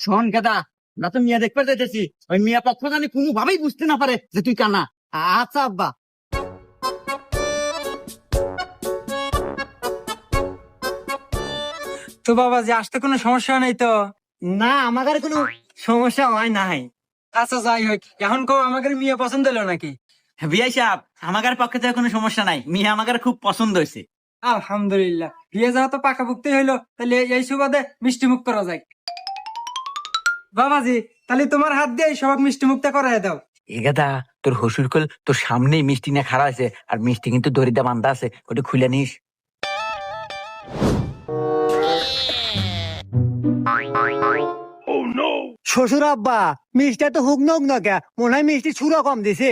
শোন গেদা, না তো মিয়া দেখতে যেতেছি, ওই মিয়া পক্ষ জানি কোনোভাবেই বুঝতে না পারে যে তুই কানা। আচ্ছা আব্বা। তো বাবা যে আসতে কোনো সমস্যা নেই তো? না, আমার কোনো সমস্যা হয় নাই। আচ্ছা যাই হোক, এখন কো আমাদের মেয়ে পছন্দ হলো নাকি? বিয়াই সাহেব, আমাদের পক্ষে তো কোনো সমস্যা নাই, মিয়া আমাদের খুব পছন্দ হয়েছে। আলহামদুলিল্লাহ, বিয়ে যাওয়া তো পাকাপুক্তি হইলো, তাহলে এই সুবাদে মিষ্টি মুখ করা যায়। বাবাজি, তাহলে তোমার হাত দিয়ে সবাক মিষ্টি মুখটা করাই দাও। এগাদা, তোর হসুর কল তোর সামনেই মিষ্টি নিয়ে খাড়া আছে, আর মিষ্টি কিন্তু দড়িতে বান্ধা আছে, ওটা খুলে নিস। শ্বশুর আব্বা, মিষ্টি তো হুক নক নকে, মনে হয় মিষ্টি ছুরা কম দিছে।